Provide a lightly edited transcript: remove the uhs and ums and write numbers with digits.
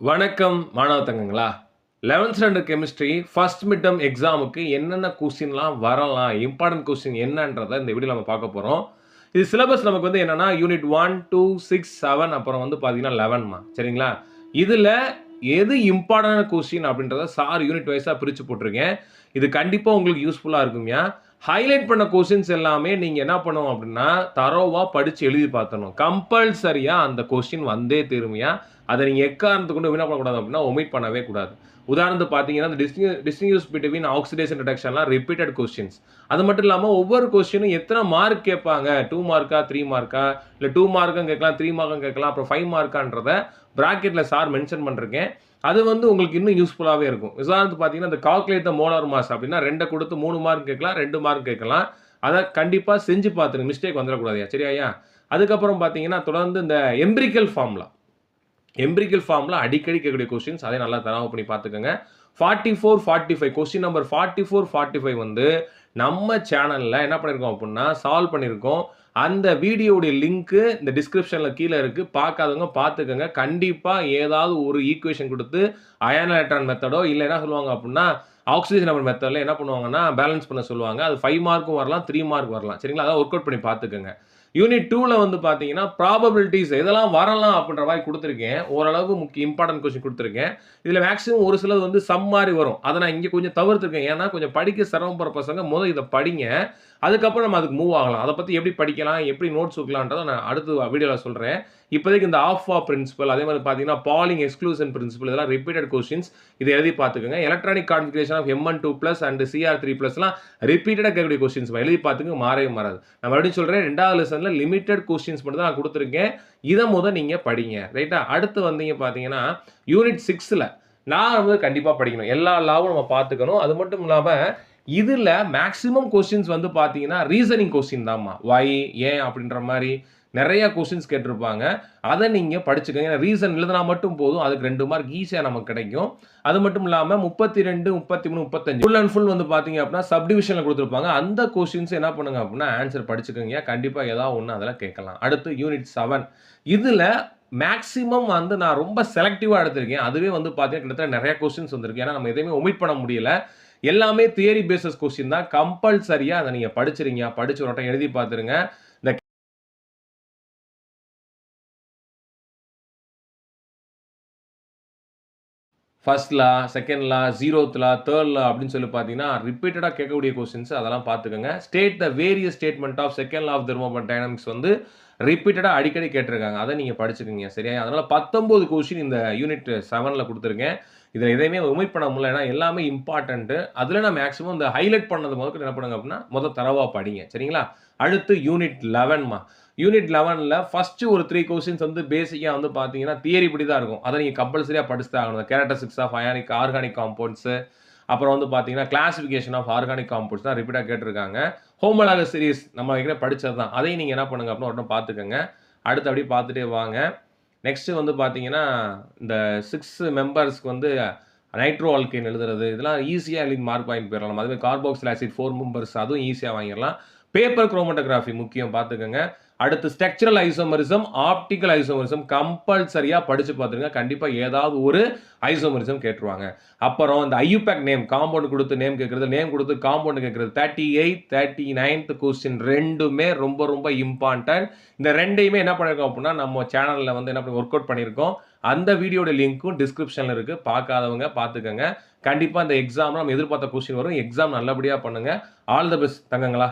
வணக்கம் மாணவ தங்கங்களா. 11th standard chemistry first mid term எக்ஸாமுக்கு என்னென்ன கொஸ்டின்லாம் வரலாம், இம்பார்ட்டன்ட் கொஸ்டின் என்னன்றத இந்த வீடியோல நம்ம பார்க்க போறோம். இது சிலபஸ் நமக்கு வந்து என்னன்னா யூனிட் 1, 2, 6, 7 அப்புறம் வந்து பார்த்தீங்கன்னா 11 சரிங்களா? இதுல எது இம்பார்ட்டன்டான கொஸ்டின் அப்படின்றத சார் யூனிட் வைஸா பிரிச்சு போட்டிருக்கேன். இது கண்டிப்பா உங்களுக்கு யூஸ்ஃபுல்லா இருக்கும்யா. ஹைலைட் பண்ண கொஸ்டின்ஸ் எல்லாமே நீங்க என்ன பண்ணணும் அப்படின்னா, தரோவா படிச்சு எழுதி பார்த்துறணும். கம்பல்சரியா அந்த கொஸ்டின் வந்தே தீரும்யா. அத நீங்க எக்காரணத்துக்கு கொண்டு என்ன பண்ணக்கூடாது அப்படின்னா, ஒமிட் பண்ணவே கூடாது. உதாரணத்துக்கு பார்த்தீங்கன்னா, இந்த டிஸ்டிங்விஷ் பிட்வீன் ஆக்சிடேஷன் ரிடக்ஷன்லாம் ரிப்பீட்டட் கொஸ்டின்ஸ். அது மட்டும் இல்லாம ஒவ்வொரு கொஸ்டினும் எத்தன மார்க் கேட்பாங்க? 2 மார்க்கா? 3 மார்க்கா? இல்ல 2 மார்க்கும் கேட்கலாம், 3 மார்க்கும் கேட்கலாம். அப்புறம் 5 மார்க்கான்றத பிராக்கெட்ல சார் மென்ஷன் பண்ணிருக்கேன். அது வந்து உங்களுக்கு இன்னும் யூஸ்ஃபுல்லாவே இருக்கும். உதாரணத்துக்கு பார்த்தீங்கன்னா, இந்த கால்குலேட் த மோலார் மாஸ் அப்படின்னா 2 குடுத்து 3 மார்க் கேட்கலாம், 2 மார்க் கேட்கலாம். அத கண்டிப்பா செஞ்சு பார்த்துருங்க. மிஸ்டேக் வந்துறக்கூடாதுயா. சரியாய்யா? அதுக்கப்புறம் பார்த்தீங்கன்னா, தொடர்ந்து இந்த எம்பிரிக்கல் ஃபார்முலா. எம்பிரிக்கல் ஃபார்ம்ல அடிக்கடி கேட்கக்கூடிய கொஸ்டின்ஸ் அதை நல்லா தரவு பண்ணி பார்த்துக்கோங்க. 44, 45 கொஸ்டின் நம்பர் 44, 45 வந்து நம்ம சேனல்ல என்ன பண்ணியிருக்கோம் அப்படின்னா சால்வ் பண்ணியிருக்கோம். அந்த வீடியோடைய லிங்க் இந்த டிஸ்கிரிப்ஷன்ல கீழே இருக்கு. பார்க்காதவங்க பார்த்துக்கோங்க. கண்டிப்பா ஏதாவது ஒரு ஈக்குவேஷன் கொடுத்து அயன் எலக்ட்ரான் மெத்தடோ இல்ல என்ன சொல்லுவாங்க அப்படின்னா ஆக்சிஜன் நம்பர் மெத்தட்ல என்ன பண்ணுவாங்கன்னா பேலன்ஸ் பண்ண சொல்லுவாங்க. அது 5 மார்க்கும் வரலாம், 3 மார்க் வரலாம். சரிங்களா? அதான் ஒர்க் அவுட் பண்ணி பார்த்துக்கோங்க. யூனிட் 2ல வந்து பார்த்தீங்கன்னா, ப்ராபபிலிட்டீஸ் இதெல்லாம் வரலாம் அப்படின்ற மாரி குடுத்துருக்கேன். ஓரளவு இம்பார்ட்டன்ட் கொஸ்டின் குடுத்துருக்கேன். இதுல மேக்ஸிமம் ஒரு சிலது வந்து சம் மாரி வரும். அத நான் இங்க கொஞ்சம் தவிர்த்துருக்கேன். ஏன்னா, கொஞ்சம் படிக்க சிரமப்படுற பசங்க இத படிங்க. அதுக்கப்புறம் நம்ம அதுக்கு மூவ் ஆகலாம். அத பத்தி எப்படி படிக்கலாம், எப்படி நோட்ஸ் வைக்கலான்றத நான் அடுத்த வீடியோல சொல்றேன். இப்போதைக்கு இந்த ஆஃப் ஆஃப் பிரின்சிபல் அதே மாரி பார்த்தீங்கன்னா, பாலிங் எக்ஸ்க்ளூஷன் பிரின்சிபல் இதெல்லாம் ரிப்பீட்டட் கொஸ்டின்ஸ். இத எழுதி பார்த்துக்கோங்க. Electronic configuration of M12+ and CR3+லாம் ரிப்பீட்டடா கேட்கக்கூடிய கொஸ்டின்ஸ். எழுதி பார்த்துங்க மாறவே மாறாது. நான் மறுபடியும் சொல்றேன் 2வது லெசன்ல லிமிட்டட் கொஸ்டின்ஸ் மட்டும் தான் நான் குடுத்துருக்கேன். இத நீங்க படிங்க. ரைட்டா? அடுத்து வந்தீங்க பார்த்தீங்கன்னா, யூனிட் 6ல நான் வந்து கண்டிப்பா படிக்கணும். எல்லா லாவும் நம்ம பார்த்துக்கணும். அது மட்டும் இல்லாம இதுல மேக்ஸிமம் கொஸ்டின்ஸ் வந்து பார்த்தீங்கன்னா, ரீசனிங் கொஸ்டின் தான்மா. வை, ஏன் அப்படின்ற மாரி நெறைய கொஸ்டின்ஸ் கேட்டிருப்பாங்க. அத நீங்க படிச்சுக்கங்க. ரீசன் எழுதுனா மட்டும் போதும். அதுக்கு 2 மார்க் ஈஸியா நமக்கு கிடைக்கும். அது மட்டும் இல்லாம 32, 33, 35 ஃபுல் அண்ட் ஃபுல் வந்து பார்த்தீங்க அப்படின்னா, சப்டிவிஷன்ல குடுத்திருப்பாங்க. அந்த கொஸ்டின்ஸ் என்ன பண்ணுங்க அப்படின்னா, ஆன்சர் படிச்சுக்கங்க. கண்டிப்பா ஏதாவது ஒண்ணு அதெல்லாம் கேட்கலாம். அடுத்து யூனிட் 7 இதுல மேக்ஸிமம் வந்து நான் ரொம்ப செலக்டிவா எடுத்திருக்கேன். அதுவே வந்து பார்த்தீங்கன்னா, கிட்டத்தட்ட நெறைய கொஸ்டின்ஸ் வந்திருக்கு. ஏன்னா, நம்ம எதையுமே ஒமிட் பண்ண முடியல. எல்லாமே தியரி பேஸஸ் கொஸ்டின் தான். கம்பல்சரியா அத நீங்க படிச்சிருங்க. படிச்சு ஒரு வட்டம் எழுதி பார்த்துருங்க. இந்த ஃபர்ஸ்ட் லா, செகண்ட் லா, 0த் லா, 3rd லா அப்படின்னு சொல்லி பார்த்தீங்கன்னா, ரிப்பீட்டடா கேட்கக்கூடிய கொஸ்டின்ஸ் அதெல்லாம் பார்த்துக்கங்க. State the various statement of second law of thermodynamics வந்து ரிப்பீட்டடா அடிக்கடி கேட்டிருக்காங்க. அத நீங்க படிச்சுக்கங்க. சரியா? அதனால 19 கொஸ்டின் இந்த யூனிட் 7ல குடுத்துருக்கேன். இதுல எதையுமே ஒமிட் பண்ண முடியல. ஏன்னா எல்லாமே இம்பார்ட்டன்ட். அதுல நான் மேக்ஸிமம் இந்த ஹைலைட் பண்ணது முதற்கொண்டு என்ன பண்ணுங்க அப்படின்னா, தரவா படிங்க. சரிங்களா? அடுத்து யூனிட் 11 யூனிட் 11ல ஃபர்ஸ்ட் ஒரு 3 கொஸ்டின்ஸ் வந்து பேசிக்கா வந்து பார்த்தீங்கன்னா, தியரி படி தான் இருக்கும். அத நீங்க கம்பல்சரியா படிச்சு தான் ஆகணும். கேரக்டரிஸ்டிக்ஸ் ஆஃப் ஆர்கானிக் காம்பவுண்ட்ஸ் அப்புறம் வந்து பார்த்தீங்கன்னா, கிளாசிஃபிகேஷன் ஆஃப் ஆர்கானிக் காம்பவுண்ட்ஸ் தான் ரிப்பீட்டா கேட்டிருக்காங்க. ஹோமோலாகஸ் சீரிஸ் நம்ம ஏற்கனவே படிச்சது தான். அதையும் நீங்க என்ன பண்ணுங்க அப்படின்னா, ஒரு டைம் பார்த்துக்கங்க. அடுத்து அப்படியே பார்த்துட்டே வாங்க. நெக்ஸ்ட் வந்து பார்த்தீங்கன்னா, இந்த 6 மெம்பர்ஸ்க்கு வந்து நைட்ரோ ஆல்கேன் எழுதுறது, இதெல்லாம் ஈஸியா எழுதி மார்க் வாங்கி போயிரலாம். அதுவே கார்பாக்சில் ஆசிட் 4 மெம்பர்ஸ் அதுவும் ஈஸியா வாங்கிரலாம். பேப்பர் குரோமட்டோகிராஃபி முக்கியம் பார்த்துக்கங்க. அடுத்து ஸ்ட்ரக்சரல் ஐசோமரிசம், ஆப்டிகல் ஐசோமரிசம் கம்பல்சரியா படிச்சு பார்த்துருங்க. கண்டிப்பா ஏதாவது ஒரு ஐசோமரிசம் கேட்டுருவாங்க. அப்புறம் இந்த ஐயூபேக் நேம் காம்பவுண்ட் குடுத்து நேம் கேட்கறது, நேம் குடுத்து காம்பவுண்ட் கேட்கறது 38, 39th கொஸ்டின் 2மே ரொம்ப ரொம்ப இம்பார்ட்டன்ட். இந்த 2யுமே என்ன பண்ணிருக்கோம் அப்படின்னா, நம்ம சேனல்ல வந்து என்ன பண்ணி ஒர்க் அவுட் பண்ணியிருக்கோம். அந்த வீடியோட லிங்க்கும் டிஸ்கிரிப்ஷன்ல இருக்கு. பார்க்காதவங்க பார்த்துக்கங்க. கண்டிப்பா இந்த எக்ஸாம்ல நம்ம எதிர்பார்த்த கொஸ்டின் வரும். எக்ஸாம் நல்லபடியா பண்ணுங்க. All the best தங்கங்களா.